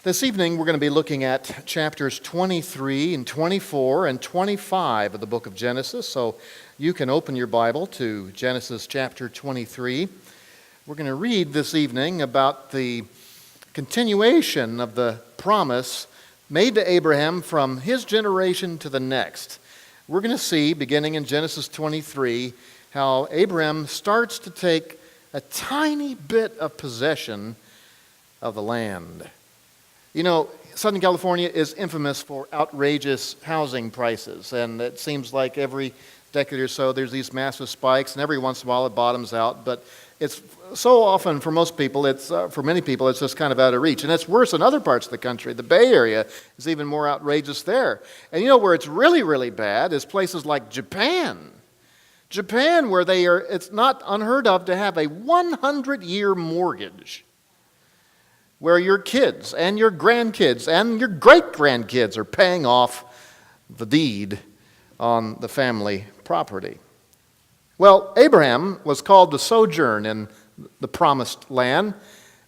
This evening we're going to be looking at chapters 23 and 24 and 25 of the book of Genesis. So you can open your Bible to Genesis chapter 23. We're going to read this evening about the continuation of the promise made to Abraham from his generation to the next. We're going to see, beginning in Genesis 23, how Abraham starts to take a tiny bit of possession of the land. You know, Southern California is infamous for outrageous housing prices, and it seems like every decade or so there's these massive spikes, and every once in a while it bottoms out. But it's so often for most people, for many people, it's just kind of out of reach. And it's worse in other parts of the country. The Bay Area is even more outrageous there. And you know where it's really, really bad is places like Japan. Japan, where it's not unheard of to have a 100-year mortgage, where your kids and your grandkids and your great-grandkids are paying off the deed on the family property. Well, Abraham was called to sojourn in the promised land,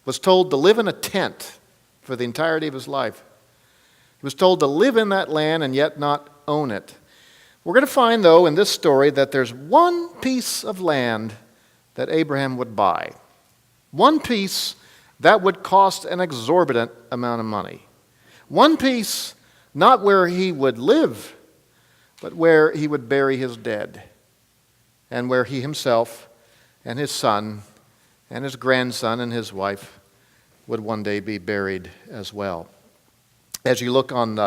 was told to live in a tent for the entirety of his life. He was told to live in that land and yet not own it. We're going to find, though, in this story that there's one piece of land that Abraham would buy. One piece that would cost an exorbitant amount of money. One piece, not where he would live, but where he would bury his dead, and where he himself and his son and his grandson and his wife would one day be buried as well. As you look on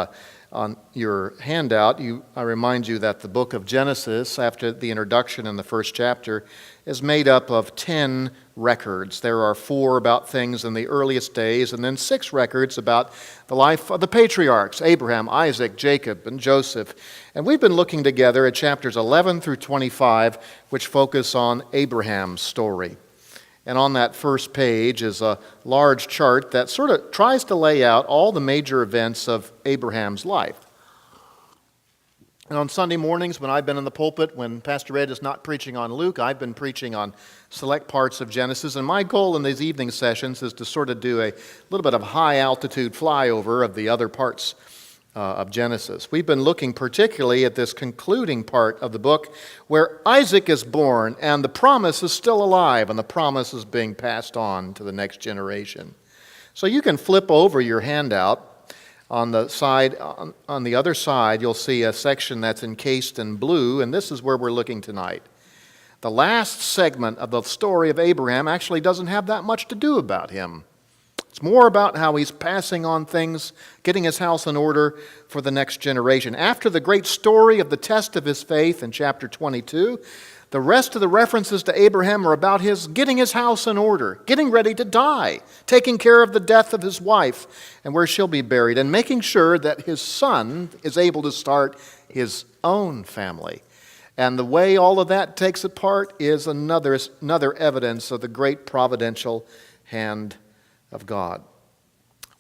your handout, I remind you that the book of Genesis, after the introduction in the first chapter, is made up of 10 records. There are 4 about things in the earliest days, and then 6 records about the life of the patriarchs, Abraham, Isaac, Jacob, and Joseph. And we've been looking together at chapters 11 through 25, which focus on Abraham's story. And on that first page is a large chart that sort of tries to lay out all the major events of Abraham's life. And on Sunday mornings when I've been in the pulpit, when Pastor Ed is not preaching on Luke, I've been preaching on select parts of Genesis. And my goal in these evening sessions is to sort of do a little bit of high-altitude flyover of the other parts of Genesis. We've been looking particularly at this concluding part of the book where Isaac is born and the promise is still alive and the promise is being passed on to the next generation. So you can flip over your handout. On the other side, you'll see a section that's encased in blue, and this is where we're looking tonight. The last segment of the story of Abraham actually doesn't have that much to do about him. It's more about how he's passing on things, getting his house in order for the next generation. After the great story of the test of his faith in chapter 22, the rest of the references to Abraham are about his getting his house in order, getting ready to die, taking care of the death of his wife and where she'll be buried, and making sure that his son is able to start his own family. And the way all of that takes apart is another evidence of the great providential hand of God.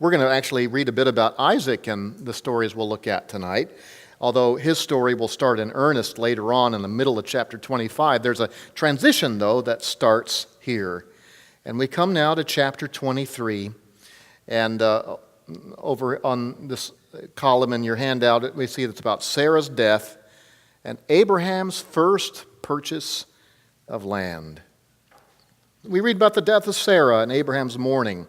We're going to actually read a bit about Isaac in the stories we'll look at tonight. Although his story will start in earnest later on in the middle of chapter 25, there's a transition, though, that starts here. And we come now to chapter 23. And over on this column in your handout, we see it's about Sarah's death and Abraham's first purchase of land. We read about the death of Sarah and Abraham's mourning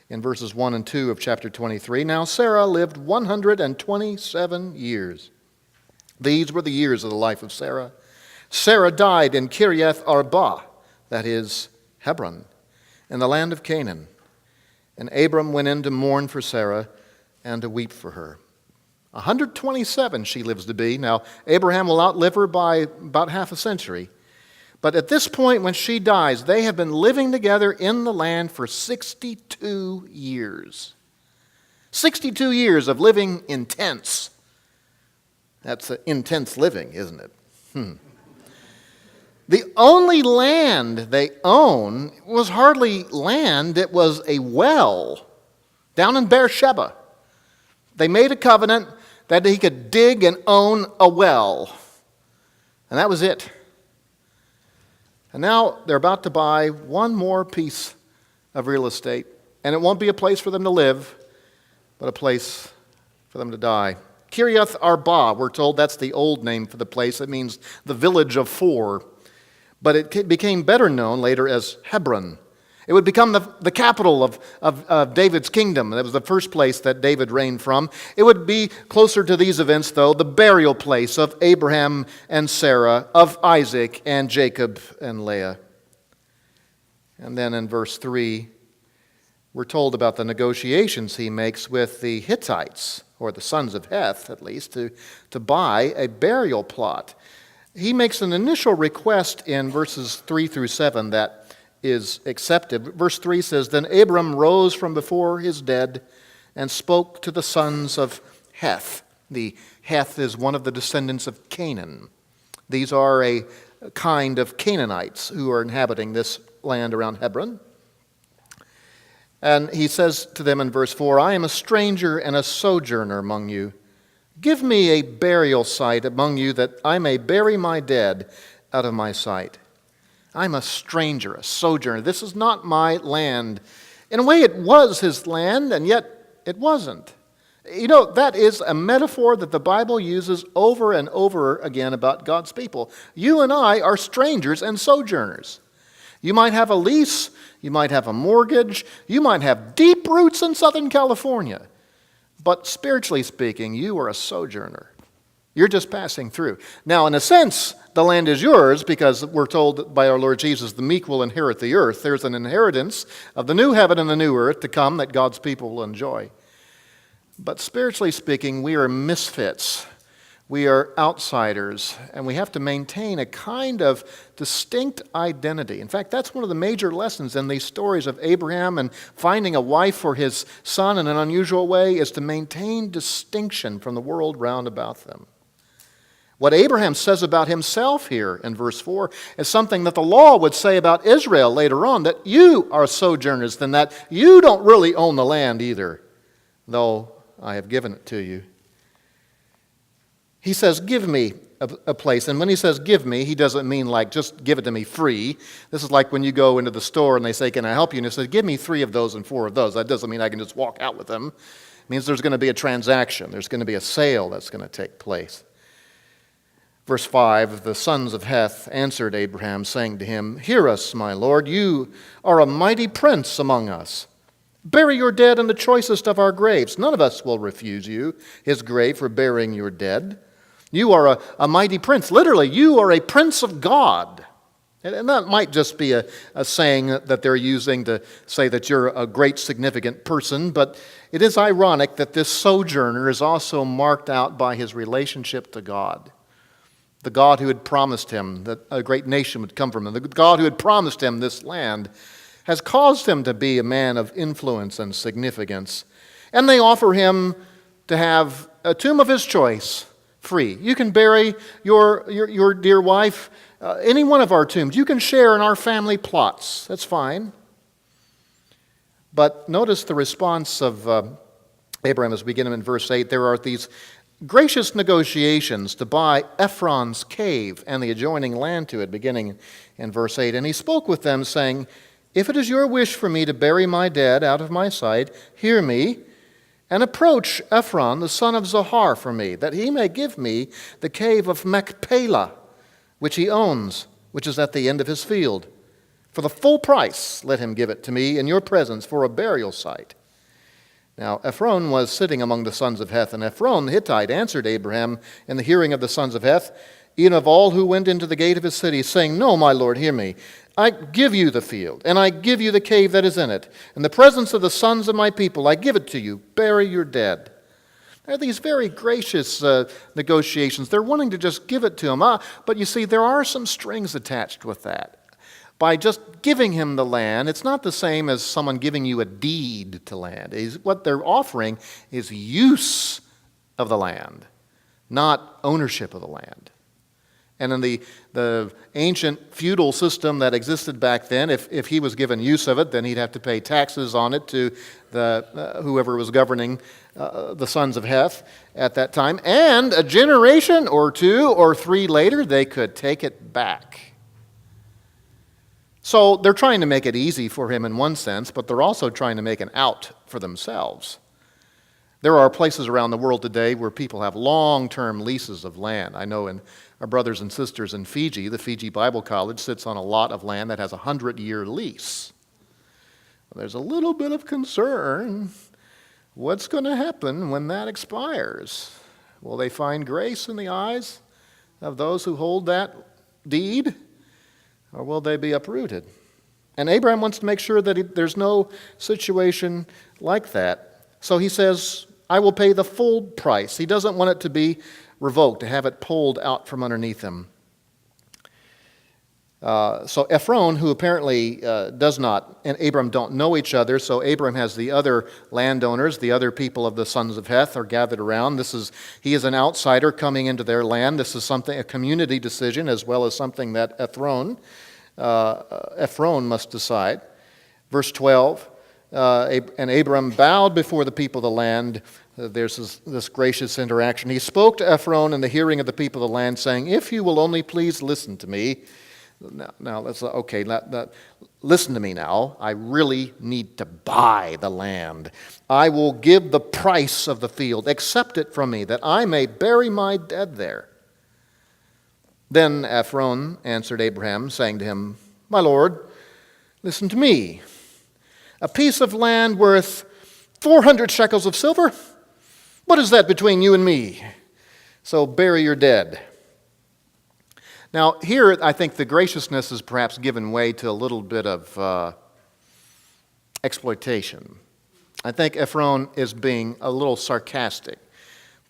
in verses 1 and 2 of chapter 23. Now Sarah lived 127 years. These were the years of the life of Sarah. Sarah died in Kiriath Arba, that is, Hebron, in the land of Canaan. And Abram went in to mourn for Sarah and to weep for her. 127 she lives to be. Now, Abraham will outlive her by about half a century. But at this point when she dies, they have been living together in the land for 62 years. 62 years of living in tents. That's intense living, isn't it? The only land they own was hardly land, it was a well down in Beersheba. They made a covenant that he could dig and own a well. And that was it. And now they're about to buy one more piece of real estate, and it won't be a place for them to live, but a place for them to die. Kiriath Arba, we're told that's the old name for the place. It means the village of four. But it became better known later as Hebron. It would become the capital of David's kingdom. That was the first place that David reigned from. It would be closer to these events, though, the burial place of Abraham and Sarah, of Isaac and Jacob and Leah. And then in verse 3, we're told about the negotiations he makes with the Hittites, or the sons of Heth at least, to buy a burial plot. He makes an initial request in verses 3 through 7 that is accepted. Verse 3 says, Then Abram rose from before his dead and spoke to the sons of Heth. The Heth is one of the descendants of Canaan. These are a kind of Canaanites who are inhabiting this land around Hebron. And he says to them in verse 4, I am a stranger and a sojourner among you. Give me a burial site among you that I may bury my dead out of my sight. I'm a stranger, a sojourner. This is not my land. In a way, it was his land, and yet it wasn't. You know, that is a metaphor that the Bible uses over and over again about God's people. You and I are strangers and sojourners. You might have a lease, you might have a mortgage, you might have deep roots in Southern California. But spiritually speaking, you are a sojourner. You're just passing through. Now, in a sense, the land is yours because we're told by our Lord Jesus, the meek will inherit the earth. There's an inheritance of the new heaven and the new earth to come that God's people will enjoy. But spiritually speaking, we are misfits. We are outsiders, and we have to maintain a kind of distinct identity. In fact, that's one of the major lessons in these stories of Abraham and finding a wife for his son in an unusual way is to maintain distinction from the world round about them. What Abraham says about himself here in verse 4 is something that the law would say about Israel later on, that you are sojourners, and that you don't really own the land either, though I have given it to you. He says, give me a place. And when he says give me, he doesn't mean like just give it to me free. This is like when you go into the store and they say, can I help you? And he says, give me 3 of those and 4 of those. That doesn't mean I can just walk out with them. It means there's going to be a transaction. There's going to be a sale that's going to take place. Verse 5, the sons of Heth answered Abraham, saying to him, Hear us, my lord, you are a mighty prince among us. Bury your dead in the choicest of our graves. None of us will refuse you his grave for burying your dead. You are a mighty prince. Literally, you are a prince of God. And that might just be a saying that they're using to say that you're a great significant person, but it is ironic that this sojourner is also marked out by his relationship to God. The God who had promised him that a great nation would come from him, the God who had promised him this land, has caused him to be a man of influence and significance. And they offer him to have a tomb of his choice, free. You can bury your dear wife any one of our tombs. You can share in our family plots. That's fine. But notice the response of Abraham as we begin in verse 8. There are these gracious negotiations to buy Ephron's cave and the adjoining land to it, beginning in verse 8. And he spoke with them, saying, If it is your wish for me to bury my dead out of my sight, hear me, and approach Ephron, the son of Zohar, for me, that he may give me the cave of Machpelah, which he owns, which is at the end of his field. For the full price let him give it to me in your presence for a burial site. Now Ephron was sitting among the sons of Heth, and Ephron the Hittite answered Abraham in the hearing of the sons of Heth, even of all who went into the gate of his city, saying, No, my lord, hear me. I give you the field, and I give you the cave that is in it. In the presence of the sons of my people, I give it to you. Bury your dead. There are these very gracious negotiations. They're wanting to just give it to him. But you see, there are some strings attached with that. By just giving him the land, it's not the same as someone giving you a deed to land. What they're offering is use of the land, not ownership of the land. And in the ancient feudal system that existed back then, if he was given use of it, then he'd have to pay taxes on it to whoever was governing the sons of Heth at that time. And a generation or 2 or 3 later, they could take it back. So they're trying to make it easy for him in one sense, but they're also trying to make an out for themselves. There are places around the world today where people have long-term leases of land. I know in our brothers and sisters in Fiji, the Fiji Bible College sits on a lot of land that has a 100-year lease. There's a little bit of concern. What's going to happen when that expires? Will they find grace in the eyes of those who hold that deed? Or will they be uprooted? And Abraham wants to make sure that there's no situation like that. So he says, I will pay the full price. He doesn't want it to be revoked, to have it pulled out from underneath him. So Ephron, who apparently does not, and Abram don't know each other, so Abram has the other landowners, the other people of the sons of Heth are gathered around. He is an outsider coming into their land. This is a community decision, as well as something that Ephron must decide. Verse 12, and Abram bowed before the people of the land. There's this gracious interaction. He spoke to Ephron in the hearing of the people of the land, saying, if you will only please listen to me. Now let's listen to me now. I really need to buy the land. I will give the price of the field. Accept it from me, that I may bury my dead there. Then Ephron answered Abraham, saying to him, my lord, listen to me. A piece of land worth 400 shekels of silver? What is that between you and me? So bury your dead. Now, here, I think the graciousness is perhaps given way to a little bit of exploitation. I think Ephron is being a little sarcastic.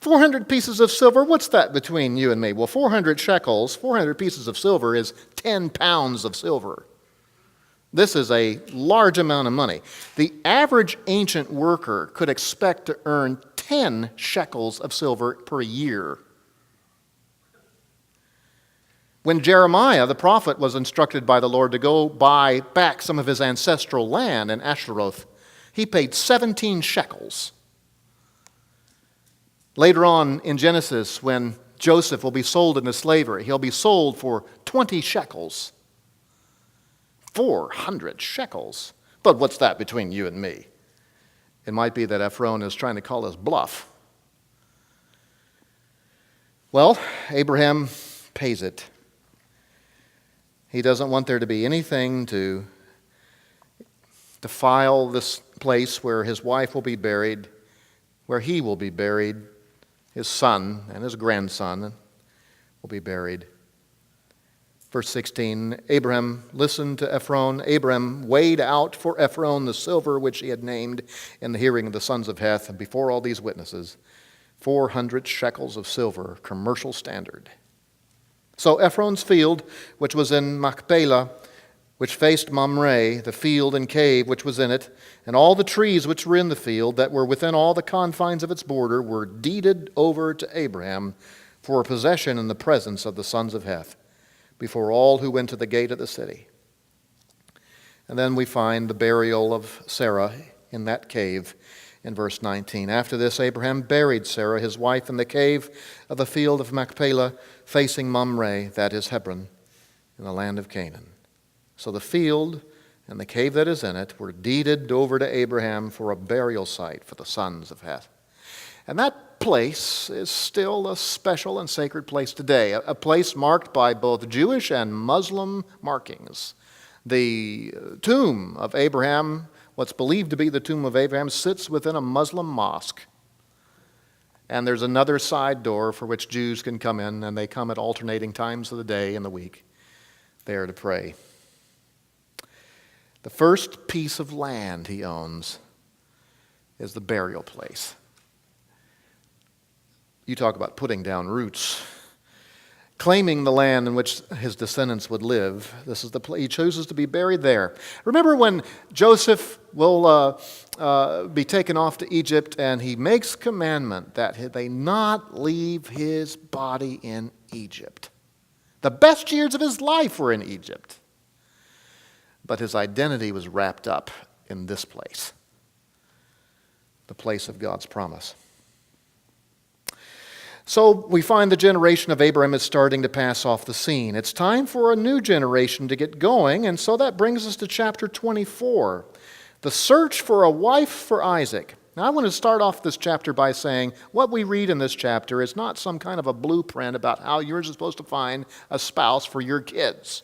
400 pieces of silver, what's that between you and me? Well, 400 shekels, 400 pieces of silver is 10 pounds of silver. This is a large amount of money. The average ancient worker could expect to earn 10 shekels of silver per year. When Jeremiah, the prophet, was instructed by the Lord to go buy back some of his ancestral land in Asheroth, he paid 17 shekels. Later on in Genesis, when Joseph will be sold into slavery, he'll be sold for 20 shekels. 400 shekels. But what's that between you and me? It might be that Ephron is trying to call us bluff. Well, Abraham pays it. He doesn't want there to be anything to defile this place where his wife will be buried, where he will be buried, his son and his grandson will be buried. Verse 16, Abraham listened to Ephron. Abraham weighed out for Ephron the silver which he had named in the hearing of the sons of Heth, and before all these witnesses, 400 shekels of silver, commercial standard. So Ephron's field, which was in Machpelah, which faced Mamre, the field and cave which was in it, and all the trees which were in the field that were within all the confines of its border, were deeded over to Abraham for a possession in the presence of the sons of Heth, before all who went to the gate of the city. And then we find the burial of Sarah in that cave in verse 19. After this, Abraham buried Sarah, his wife, in the cave of the field of Machpelah, facing Mamre, that is Hebron, in the land of Canaan. So the field and the cave that is in it were deeded over to Abraham for a burial site for the sons of Heth. And that place is still a special and sacred place today, a place marked by both Jewish and Muslim markings. The tomb of Abraham, what's believed to be the tomb of Abraham, sits within a Muslim mosque. And there's another side door for which Jews can come in, and they come at alternating times of the day and the week there to pray. The first piece of land he owns is the burial place. You talk about putting down roots. Claiming the land in which his descendants would live, this is the place. He chooses to be buried there. Remember when Joseph will be taken off to Egypt, and he makes commandment that they not leave his body in Egypt. The best years of his life were in Egypt. But his identity was wrapped up in this place, the place of God's promise. So we find the generation of Abraham is starting to pass off the scene. It's time for a new generation to get going, and so that brings us to chapter 24, the search for a wife for Isaac. Now, I want to start off this chapter by saying what we read in this chapter is not some kind of a blueprint about how you're supposed to find a spouse for your kids.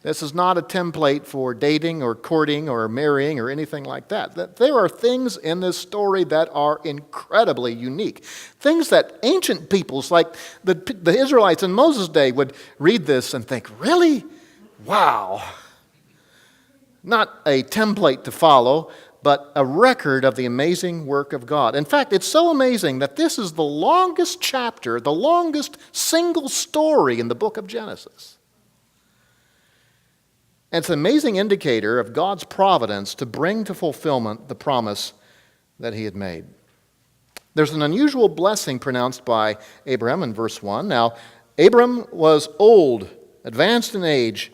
This is not a template for dating or courting or marrying or anything like that. There are things in this story that are incredibly unique. Things that ancient peoples like the Israelites in Moses' day would read this and think, really? Wow. Not a template to follow, but a record of the amazing work of God. In fact, it's so amazing that this is the longest chapter, the longest single story in the book of Genesis. And it's an amazing indicator of God's providence to bring to fulfillment the promise that he had made. There's an unusual blessing pronounced by Abraham in verse 1. Now, Abram was old, advanced in age,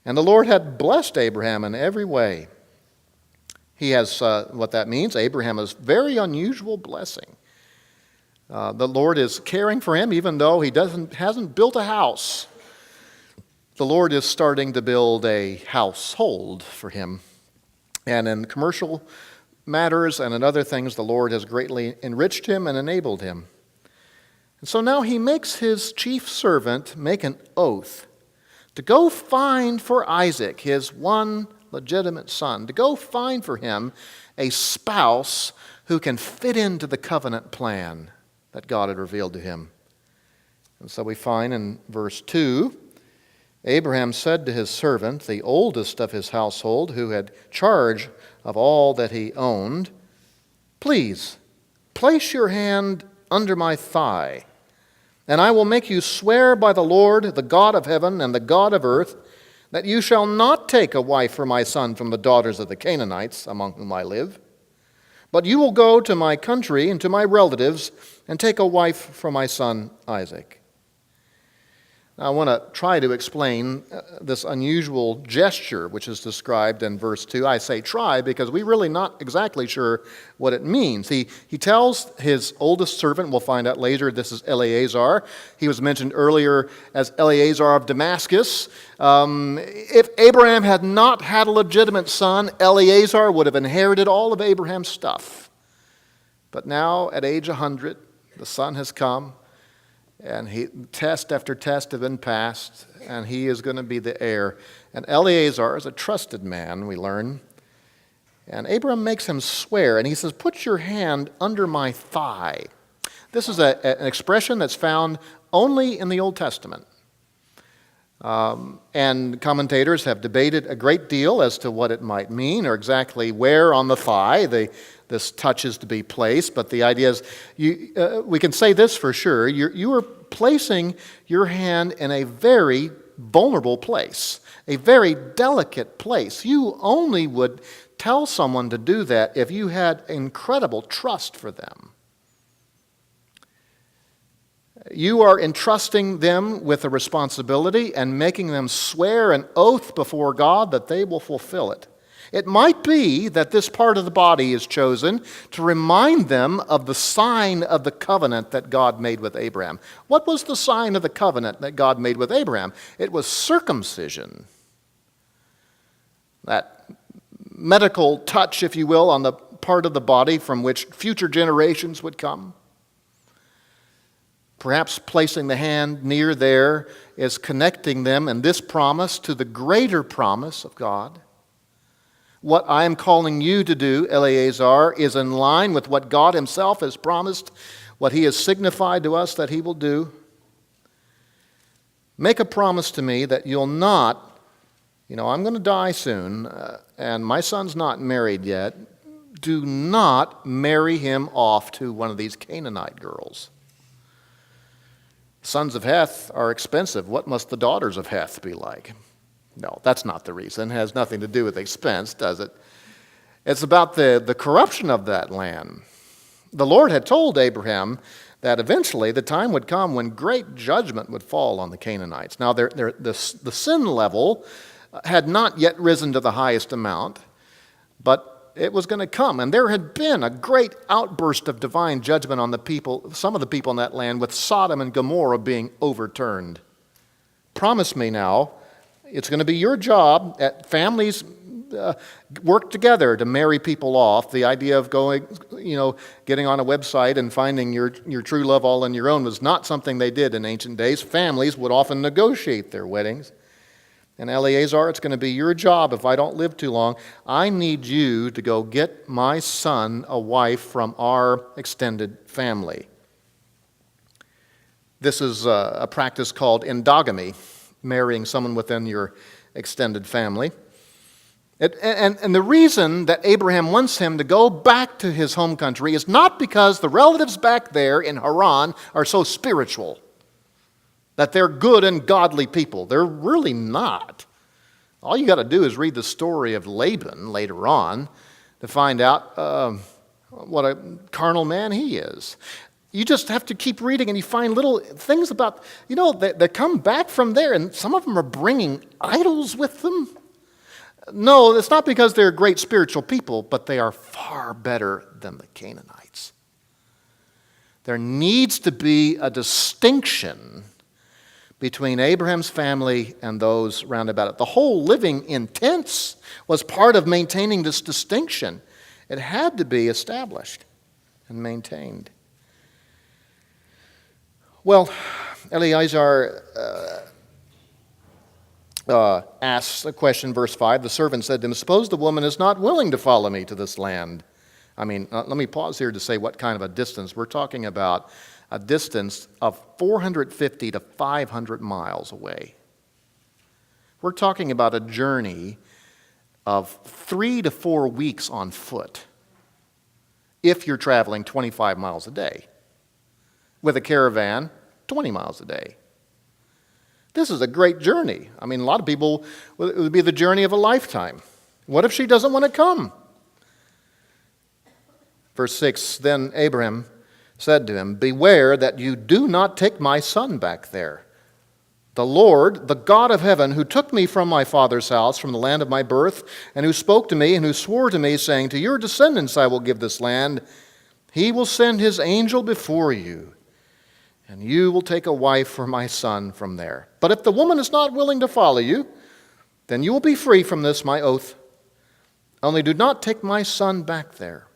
and the Lord had blessed Abraham in every way. He has, what that means, Abraham has very unusual blessing. The Lord is caring for him even though he hasn't built a house. The Lord is starting to build a household for him. And in commercial matters and in other things, the Lord has greatly enriched him and enabled him. And so now he makes his chief servant make an oath to go find for Isaac, his one legitimate son, to go find for him a spouse who can fit into the covenant plan that God had revealed to him. And so we find in verse 2, Abraham said to his servant, the oldest of his household, who had charge of all that he owned, "Please, place your hand under my thigh, and I will make you swear by the Lord, the God of heaven and the God of earth, that you shall not take a wife for my son from the daughters of the Canaanites among whom I live, but you will go to my country and to my relatives and take a wife for my son Isaac." Now, I want to try to explain this unusual gesture which is described in verse 2. I say try because we're really not exactly sure what it means. He tells his oldest servant, we'll find out later, this is Eleazar. He was mentioned earlier as Eleazar of Damascus. If Abraham had not had a legitimate son, Eleazar would have inherited all of Abraham's stuff. But now, at age 100, the son has come. And test after test have been passed, and he is going to be the heir. And Eleazar is a trusted man, we learn. And Abram makes him swear, and he says, "Put your hand under my thigh." This is an expression that's found only in the Old Testament. And commentators have debated a great deal as to what it might mean or exactly where on the thigh this touch is to be placed. But the idea is, we can say this for sure, you are placing your hand in a very vulnerable place, a very delicate place. You only would tell someone to do that if you had incredible trust for them. You are entrusting them with a responsibility and making them swear an oath before God that they will fulfill it. It might be that this part of the body is chosen to remind them of the sign of the covenant that God made with Abraham. What was the sign of the covenant that God made with Abraham? It was circumcision. That medical touch, if you will, on the part of the body from which future generations would come. Perhaps placing the hand near there is connecting them in this promise to the greater promise of God. What I am calling you to do, Eleazar, is in line with what God himself has promised, what he has signified to us that he will do. Make a promise to me that you'll not, I'm going to die soon, and my son's not married yet. Do not marry him off to one of these Canaanite girls. Sons of Heth are expensive. What must the daughters of Heth be like? No, that's not the reason. It has nothing to do with expense, does it? It's about the corruption of that land. The Lord had told Abraham that eventually the time would come when great judgment would fall on the Canaanites. Now, the sin level had not yet risen to the highest amount, but it was going to come. And there had been a great outburst of divine judgment on the people, some of the people in that land, with Sodom and Gomorrah being overturned. Promise me now, it's going to be your job at families work together to marry people off. The idea of going, getting on a website and finding your true love all on your own was not something they did in ancient days. Families would often negotiate their weddings. And Eleazar, it's going to be your job if I don't live too long. I need you to go get my son a wife from our extended family. This is a practice called endogamy, marrying someone within your extended family. And the reason that Abraham wants him to go back to his home country is not because the relatives back there in Haran are so spiritual, that they're good and godly people. They're really not. All you got to do is read the story of Laban later on to find out what a carnal man he is. You just have to keep reading and you find little things about, they come back from there and some of them are bringing idols with them. No, it's not because they're great spiritual people, but they are far better than the Canaanites. There needs to be a distinction between Abraham's family and those round about it. The whole living in tents was part of maintaining this distinction. It had to be established and maintained. Well, Eleazar asks a question, verse 5. The servant said to him, suppose the woman is not willing to follow me to this land. Let me pause here to say what kind of a distance. We're talking about a distance of 450 to 500 miles away. We're talking about a journey of 3 to 4 weeks on foot if you're traveling 25 miles a day. With a caravan, 20 miles a day. This is a great journey. A lot of people, it would be the journey of a lifetime. What if she doesn't want to come? Verse 6, then Abraham said to him, beware that you do not take my son back there. The Lord, the God of heaven, who took me from my father's house, from the land of my birth, and who spoke to me and who swore to me, saying, to your descendants I will give this land, he will send his angel before you, and you will take a wife for my son from there. But if the woman is not willing to follow you, then you will be free from this, my oath. Only do not take my son back there.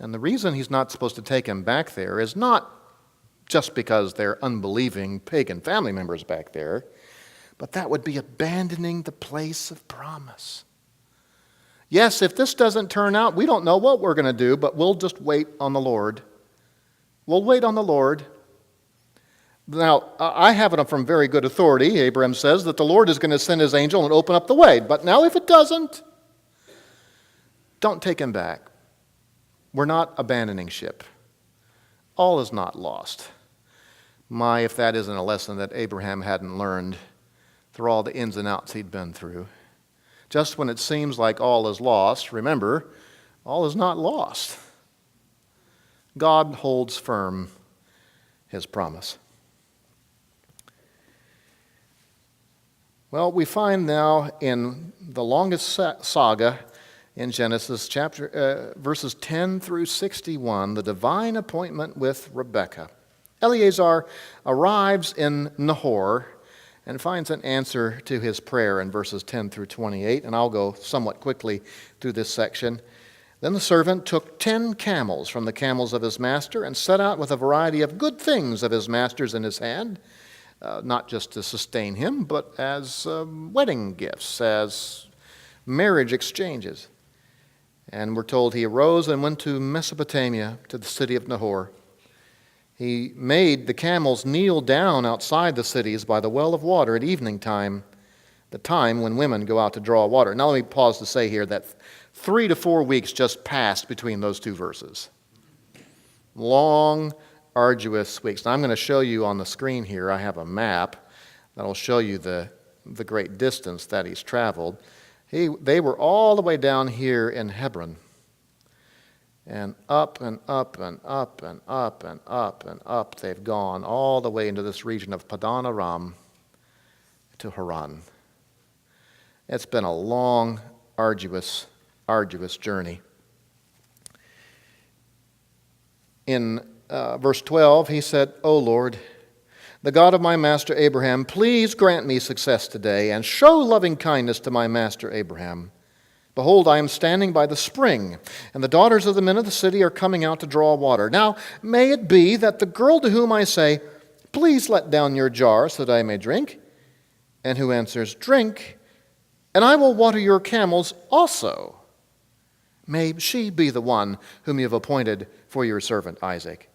And the reason he's not supposed to take him back there is not just because they're unbelieving pagan family members back there, but that would be abandoning the place of promise. Yes, if this doesn't turn out, we don't know what we're going to do, but we'll just wait on the Lord. We'll wait on the Lord. Now, I have it from very good authority, Abraham says, that the Lord is going to send his angel and open up the way. But now if it doesn't, don't take him back. We're not abandoning ship. All is not lost. My, if that isn't a lesson that Abraham hadn't learned through all the ins and outs he'd been through. Just when it seems like all is lost, remember, all is not lost. God holds firm his promise. Well, we find now in the longest saga in Genesis, verses 10 through 61, the divine appointment with Rebekah. Eleazar arrives in Nahor and finds an answer to his prayer in verses 10 through 28, and I'll go somewhat quickly through this section. Then the servant took 10 camels from the camels of his master and set out with a variety of good things of his master's in his hand, not just to sustain him, but as wedding gifts, as marriage exchanges. And we're told he arose and went to Mesopotamia, to the city of Nahor. He made the camels kneel down outside the cities by the well of water at evening time, the time when women go out to draw water. Now let me pause to say here that 3 to 4 weeks just passed between those two verses. Long, arduous weeks. Now I'm going to show you on the screen here, I have a map that will show you the great distance that he's traveled. They were all the way down here in Hebron. And up and up and up and up and up and up they've gone all the way into this region of Padan Aram to Haran. It's been a long, arduous journey. In verse 12, he said, O Lord, The God of my master Abraham, please grant me success today, and show loving kindness to my master Abraham. Behold, I am standing by the spring, and the daughters of the men of the city are coming out to draw water. Now may it be that the girl to whom I say, please let down your jar so that I may drink, and who answers, drink, and I will water your camels also, may she be the one whom you have appointed for your servant Isaac.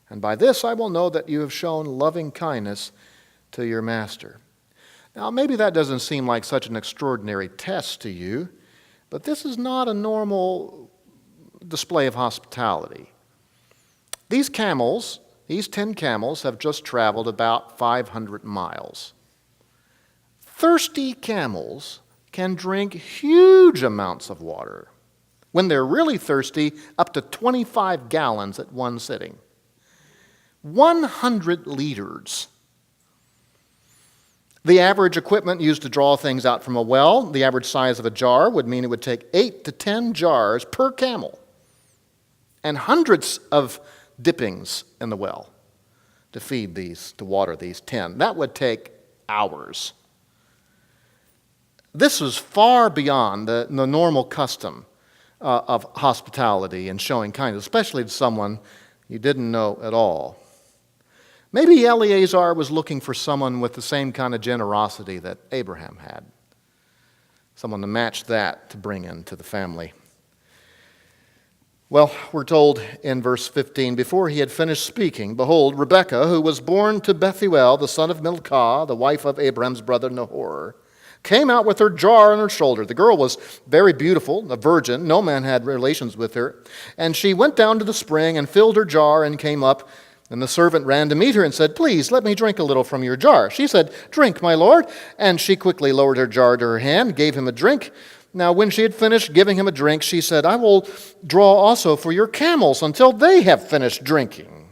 And by this I will know that you have shown loving kindness to your master. Now maybe that doesn't seem like such an extraordinary test to you, but this is not a normal display of hospitality. These camels, these 10 camels, have just traveled about 500 miles. Thirsty camels can drink huge amounts of water. When they're really thirsty, up to 25 gallons at one sitting. 100 liters. The average equipment used to draw things out from a well, the average size of a jar would mean it would take 8 to 10 jars per camel and hundreds of dippings in the well to feed these, to water these 10. That would take hours. This is far beyond the normal custom of hospitality and showing kindness, especially to someone you didn't know at all. Maybe Eleazar was looking for someone with the same kind of generosity that Abraham had, someone to match that to bring into the family. Well, we're told in verse 15, before he had finished speaking, behold, Rebekah, who was born to Bethuel, the son of Milcah, the wife of Abraham's brother Nahor, came out with her jar on her shoulder. The girl was very beautiful, a virgin. No man had relations with her. And she went down to the spring and filled her jar and came up. And the servant ran to meet her and said, please, let me drink a little from your jar. She said, drink, my lord. And she quickly lowered her jar to her hand, gave him a drink. Now, when she had finished giving him a drink, she said, I will draw also for your camels until they have finished drinking.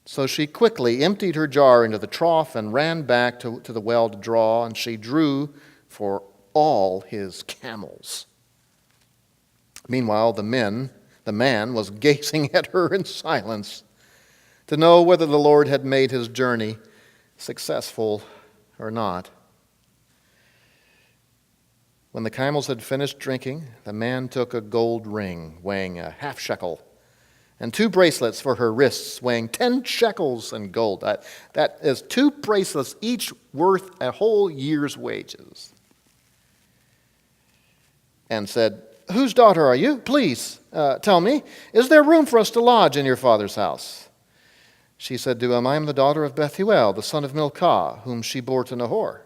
So she quickly emptied her jar into the trough and ran back to the well to draw, and she drew for all his camels. Meanwhile, the man was gazing at her in silence to know whether the Lord had made his journey successful or not. When the camels had finished drinking, the man took a gold ring weighing a half shekel and 2 bracelets for her wrists weighing 10 shekels in gold. That is 2 bracelets, each worth a whole year's wages. And said, whose daughter are you? Please tell me, is there room for us to lodge in your father's house? She said to him, I am the daughter of Bethuel, the son of Milcah, whom she bore to Nahor.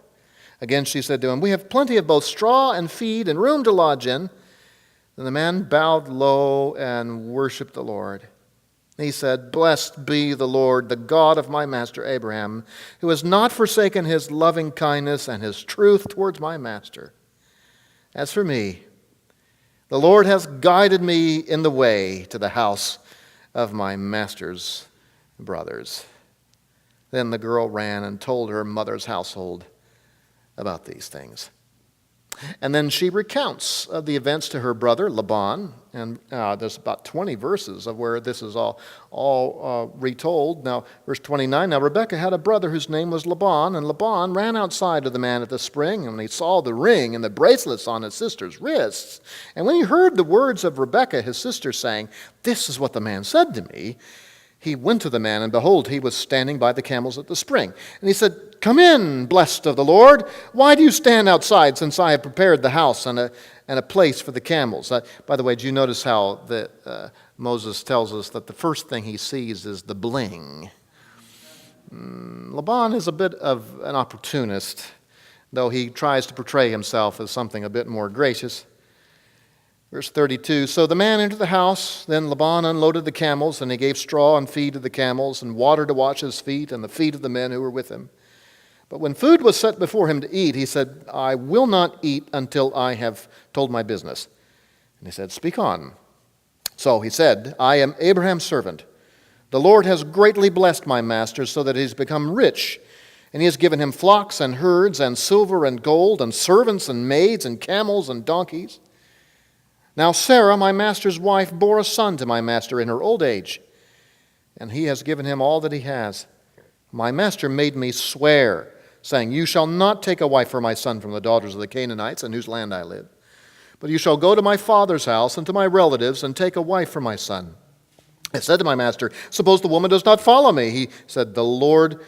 Again she said to him, we have plenty of both straw and feed and room to lodge in. Then the man bowed low and worshiped the Lord. He said, blessed be the Lord, the God of my master Abraham, who has not forsaken his loving kindness and his truth towards my master. As for me, the Lord has guided me in the way to the house of my master's brothers. Then the girl ran and told her mother's household about these things. And then she recounts the events to her brother Laban, and there's about 20 verses of where this is all retold. Now, verse 29, now Rebekah had a brother whose name was Laban, and Laban ran outside to the man at the spring, and he saw the ring and the bracelets on his sister's wrists. And when he heard the words of Rebekah, his sister, saying, this is what the man said to me, he went to the man, and behold, he was standing by the camels at the spring. And he said, come in, blessed of the Lord. Why do you stand outside, since I have prepared the house and a place for the camels? By the way, do you notice how Moses tells us that the first thing he sees is the bling? Laban is a bit of an opportunist, though he tries to portray himself as something a bit more gracious. Verse 32, so the man entered the house. Then Laban unloaded the camels, and he gave straw and feed to the camels, and water to wash his feet and the feet of the men who were with him. But when food was set before him to eat, he said, I will not eat until I have told my business. And he said, speak on. So he said, I am Abraham's servant. The Lord has greatly blessed my master so that he has become rich. And he has given him flocks and herds and silver and gold and servants and maids and camels and donkeys. Now Sarah, my master's wife, bore a son to my master in her old age, and he has given him all that he has. My master made me swear, saying, you shall not take a wife for my son from the daughters of the Canaanites in whose land I live. But you shall go to my father's house and to my relatives and take a wife for my son. I said to my master, suppose the woman does not follow me. He said, the Lord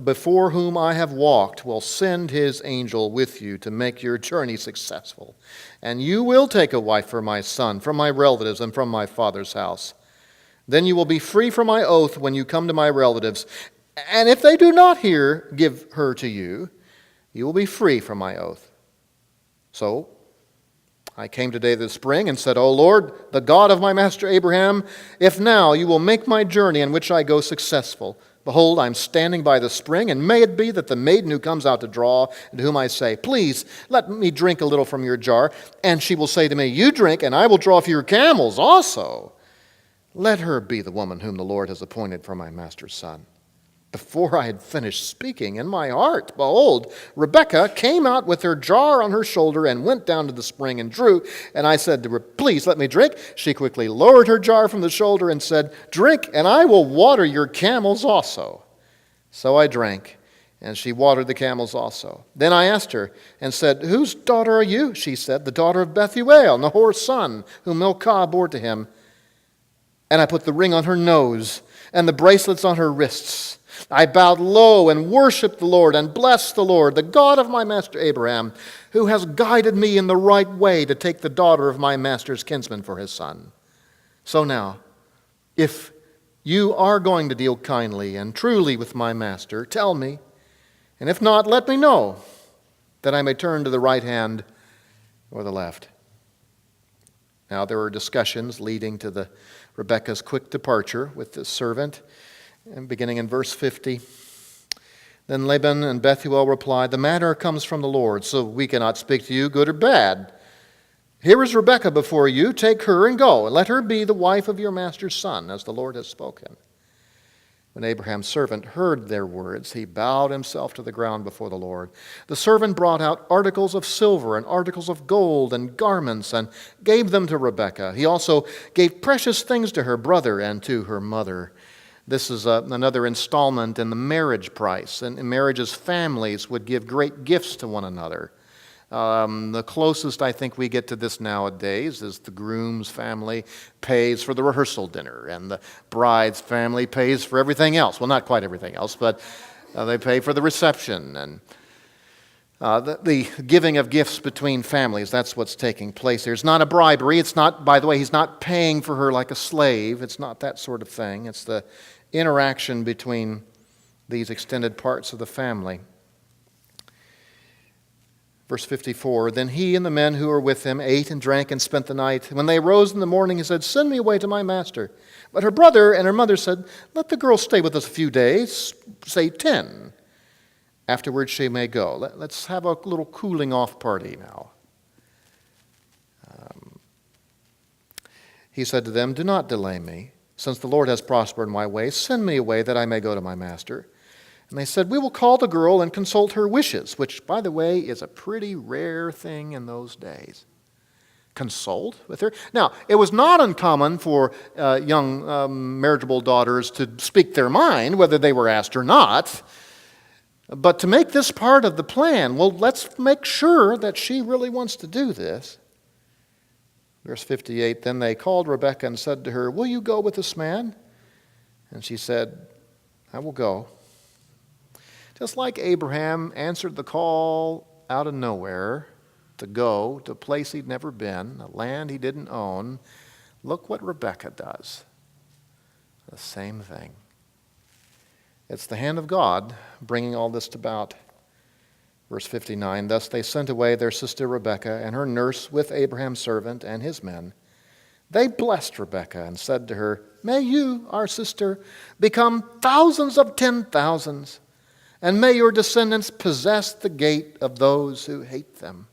before whom I have walked will send his angel with you to make your journey successful. And you will take a wife for my son from my relatives and from my father's house. Then you will be free from my oath when you come to my relatives. And if they do not give her to you, you will be free from my oath. So I came today this spring and said, O Lord, the God of my master Abraham, if now you will make my journey in which I go successful. Behold, I am standing by the spring, and may it be that the maiden who comes out to draw, and to whom I say, please, let me drink a little from your jar, and she will say to me, you drink, and I will draw for your camels also. Let her be the woman whom the Lord has appointed for my master's son. Before I had finished speaking in my heart, behold, Rebekah came out with her jar on her shoulder and went down to the spring and drew. And I said to her, please let me drink. She quickly lowered her jar from the shoulder and said, drink, and I will water your camels also. So I drank, and she watered the camels also. Then I asked her and said, whose daughter are you? She said, the daughter of Bethuel, Nahor's son, whom Milcah bore to him. And I put the ring on her nose and the bracelets on her wrists. I bowed low and worshiped the Lord and blessed the Lord, the God of my master Abraham, who has guided me in the right way to take the daughter of my master's kinsman for his son. So now, if you are going to deal kindly and truly with my master, tell me, and if not, let me know, that I may turn to the right hand or the left. Now there were discussions leading to Rebekah's quick departure with the servant. And beginning in verse 50, then Laban and Bethuel replied, the matter comes from the Lord, so we cannot speak to you, good or bad. Here is Rebekah before you. Take her and go, and let her be the wife of your master's son, as the Lord has spoken. When Abraham's servant heard their words, he bowed himself to the ground before the Lord. The servant brought out articles of silver and articles of gold and garments and gave them to Rebekah. He also gave precious things to her brother and to her mother. This is another installment in the marriage price. And in marriages, families would give great gifts to one another. The closest I think we get to this nowadays is the groom's family pays for the rehearsal dinner, and the bride's family pays for everything else. Well, not quite everything else, but they pay for the reception. And the giving of gifts between families, that's what's taking place here. It's not a bribery. It's not, by the way, he's not paying for her like a slave. It's not that sort of thing. It's the interaction between these extended parts of the family. Verse 54, then he and the men who were with him ate and drank and spent the night. When they rose in the morning, he said, send me away to my master. But her brother and her mother said, let the girl stay with us a few days, say 10. Afterwards she may go. Let's have a little cooling off party now. He said to them, do not delay me. Since the Lord has prospered my way, send me away that I may go to my master. And they said, we will call the girl and consult her wishes, which, by the way, is a pretty rare thing in those days. Consult with her. Now, it was not uncommon for young marriageable daughters to speak their mind, whether they were asked or not. But to make this part of the plan, well, let's make sure that she really wants to do this. Verse 58, then they called Rebekah and said to her, will you go with this man? And she said, I will go. Just like Abraham answered the call out of nowhere to go to a place he'd never been, a land he didn't own, look what Rebekah does. The same thing. It's the hand of God bringing all this about. Verse 59, thus they sent away their sister Rebekah and her nurse with Abraham's servant and his men. They blessed Rebekah and said to her, may you, our sister, become thousands of 10,000s, and may your descendants possess the gate of those who hate them.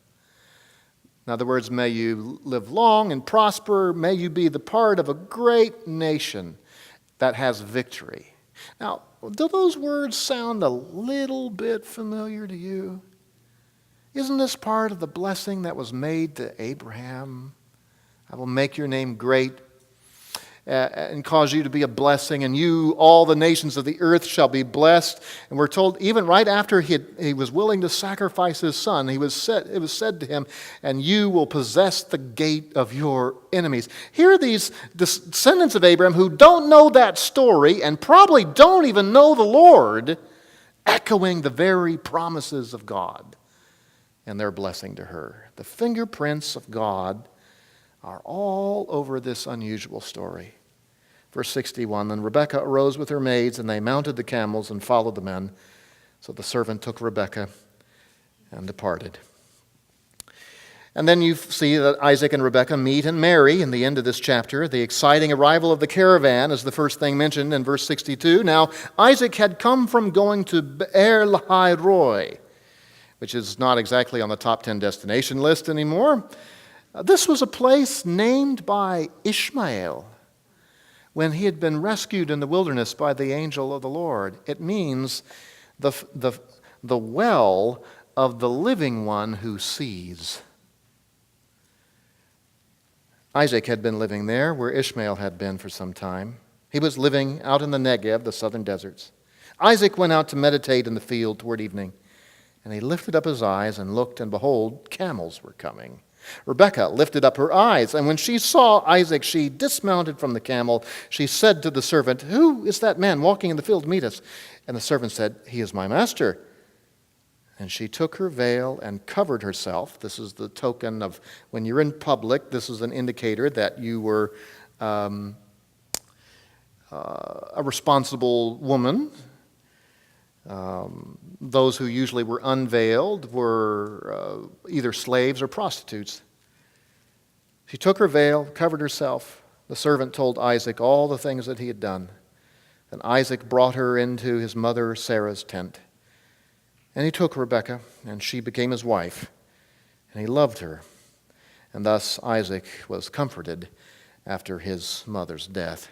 In other words, may you live long and prosper. May you be the part of a great nation that has victory. Now, do those words sound a little bit familiar to you? Isn't this part of the blessing that was made to Abraham? I will make your name great. and cause you to be a blessing, and you, all the nations of the earth, shall be blessed. And we're told, even right after he was willing to sacrifice his son, it was said to him, and you will possess the gate of your enemies. Here are these descendants of Abraham who don't know that story and probably don't even know the Lord, echoing the very promises of God and their blessing to her. The fingerprints of God are all over this unusual story. Verse 61, then Rebekah arose with her maids, and they mounted the camels and followed the men. So the servant took Rebekah and departed. And then you see that Isaac and Rebekah meet and marry in the end of this chapter. The exciting arrival of the caravan is the first thing mentioned in verse 62. Now, Isaac had come from going to Be'er Lahai Roi, which is not exactly on the top 10 destination list anymore. This was a place named by Ishmael when he had been rescued in the wilderness by the angel of the Lord. It means the well of the living one who sees. Isaac had been living there where Ishmael had been for some time. He was living out in the Negev, the southern deserts. Isaac went out to meditate in the field toward evening, and he lifted up his eyes and looked, and behold, camels were coming. Rebekah lifted up her eyes, and when she saw Isaac, she dismounted from the camel. She said to the servant, who is that man walking in the field to meet us? And the servant said, he is my master. And she took her veil and covered herself. This is the token of when you're in public, this is an indicator that you were a responsible woman. Those who usually were unveiled were either slaves or prostitutes. She took her veil, covered herself. The servant told Isaac all the things that he had done. Then Isaac brought her into his mother Sarah's tent. And he took Rebekah, and she became his wife, and he loved her. And thus Isaac was comforted after his mother's death.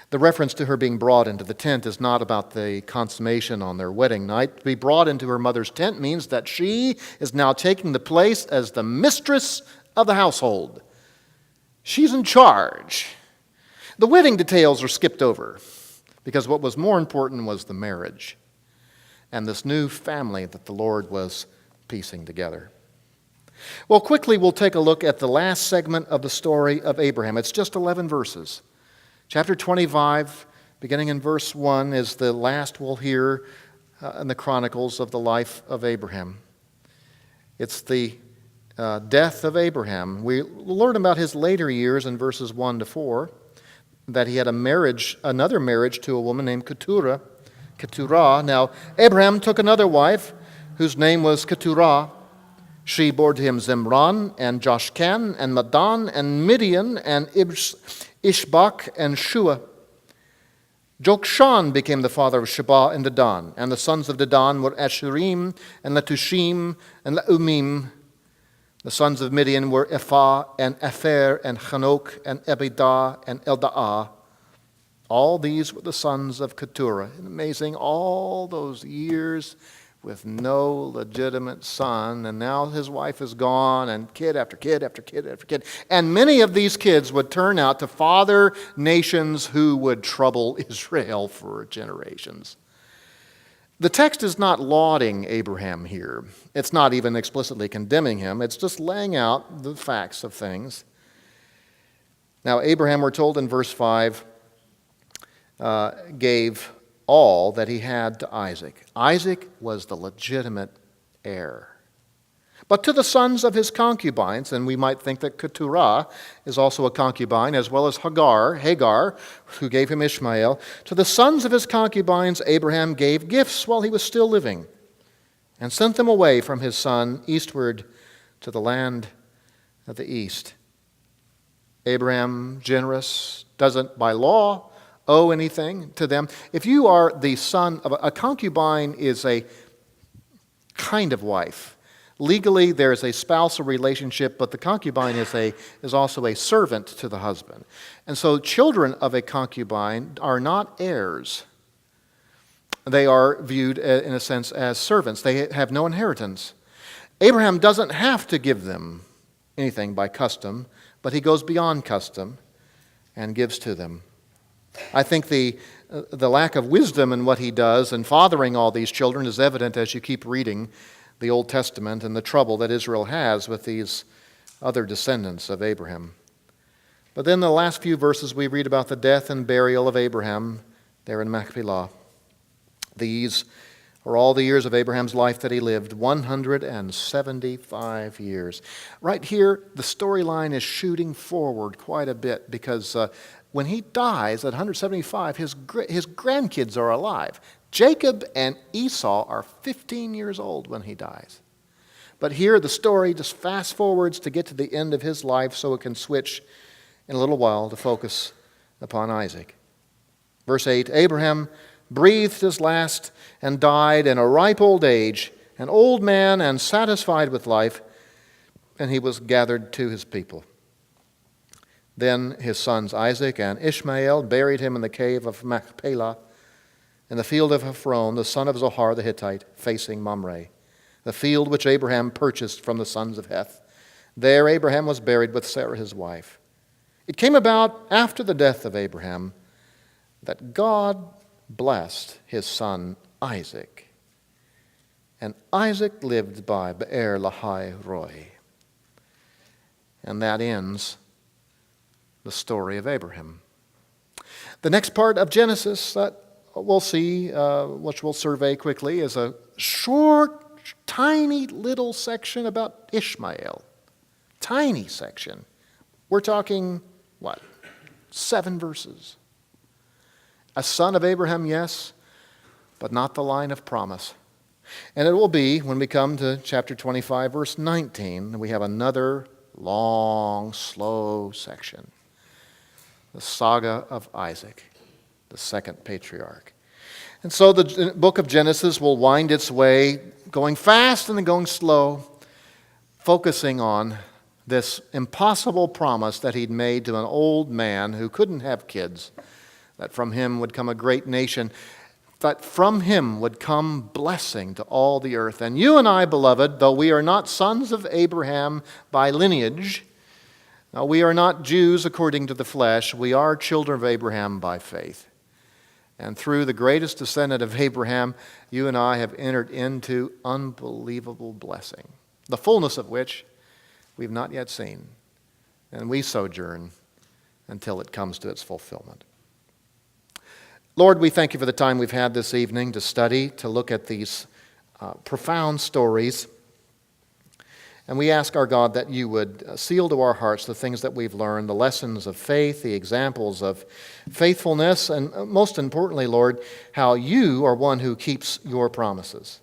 The reference to her being brought into the tent is not about the consummation on their wedding night. To be brought into her mother's tent means that she is now taking the place as the mistress of the household. She's in charge. The wedding details are skipped over because what was more important was the marriage and this new family that the Lord was piecing together. Well, quickly we'll take a look at the last segment of the story of Abraham. It's just 11 verses. Chapter 25, beginning in verse 1, is the last we'll hear in the chronicles of the life of Abraham. It's the death of Abraham. We learn about his later years in verses 1 to 4, that he had another marriage to a woman named Keturah. Now, Abraham took another wife whose name was Keturah. She bore to him Zimran and Joshkan and Madan and Midian and Ishbak and Shua. Jokshan became the father of Sheba and Dedan, and the sons of Dedan were Ashurim and Letushim and Leumim. The sons of Midian were Ephah and Epher and Hanok and Ebidah and Eldaah. All these were the sons of Keturah. Amazing, all those years with no legitimate son, and now his wife is gone, and kid after kid after kid after kid. And many of these kids would turn out to father nations who would trouble Israel for generations. The text is not lauding Abraham here. It's not even explicitly condemning him. It's just laying out the facts of things. Now, Abraham, we're told in verse 5, gave all that he had to Isaac. Isaac was the legitimate heir. But to the sons of his concubines, and we might think that Keturah is also a concubine, as well as Hagar, who gave him Ishmael, to the sons of his concubines Abraham gave gifts while he was still living, and sent them away from his son eastward to the land of the east. Abraham, generous, doesn't by law owe anything to them. If you are the son of a concubine, is a kind of wife. Legally, there is a spousal relationship, but the concubine is also a servant to the husband. And so children of a concubine are not heirs. They are viewed, in a sense, as servants. They have no inheritance. Abraham doesn't have to give them anything by custom, but he goes beyond custom, and gives to them. I think the lack of wisdom in what he does in fathering all these children is evident as you keep reading the Old Testament and the trouble that Israel has with these other descendants of Abraham. But then the last few verses we read about the death and burial of Abraham there in Machpelah. These are all the years of Abraham's life that he lived, 175 years. Right here, the storyline is shooting forward quite a bit because when he dies at 175, his grandkids are alive. Jacob and Esau are 15 years old when he dies. But here the story just fast forwards to get to the end of his life so it can switch in a little while to focus upon Isaac. Verse 8, Abraham breathed his last and died in a ripe old age, an old man and satisfied with life, and he was gathered to his people. Then his sons Isaac and Ishmael buried him in the cave of Machpelah, in the field of Ephron, the son of Zohar the Hittite, facing Mamre, the field which Abraham purchased from the sons of Heth. There Abraham was buried with Sarah his wife. It came about after the death of Abraham that God blessed his son Isaac. And Isaac lived by Be'er Lahai Roi. And that ends the story of Abraham. The next part of Genesis that we'll see, which we'll survey quickly, is a short, tiny little section about Ishmael. Tiny section. We're talking, 7 verses. A son of Abraham, yes, but not the line of promise. And it will be, when we come to chapter 25, verse 19, we have another long, slow section. The saga of Isaac, the second patriarch. And so the book of Genesis will wind its way, going fast and then going slow, focusing on this impossible promise that he'd made to an old man who couldn't have kids, that from him would come a great nation, that from him would come blessing to all the earth. And you and I, beloved, though we are not sons of Abraham by lineage, we are not Jews according to the flesh, we are children of Abraham by faith. And through the greatest descendant of Abraham, you and I have entered into unbelievable blessing, the fullness of which we've not yet seen, and we sojourn until it comes to its fulfillment. Lord, we thank you for the time we've had this evening to study, to look at these profound stories. And we ask our God that you would seal to our hearts the things that we've learned, the lessons of faith, the examples of faithfulness, and most importantly, Lord, how you are one who keeps your promises.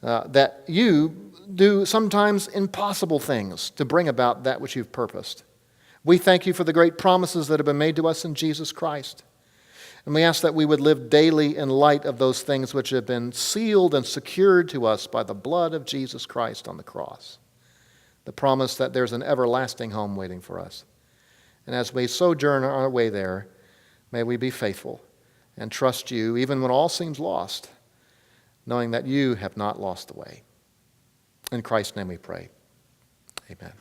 That you do sometimes impossible things to bring about that which you've purposed. We thank you for the great promises that have been made to us in Jesus Christ. And we ask that we would live daily in light of those things which have been sealed and secured to us by the blood of Jesus Christ on the cross. The promise that there's an everlasting home waiting for us. And as we sojourn on our way there, may we be faithful and trust you even when all seems lost, knowing that you have not lost the way. In Christ's name we pray. Amen.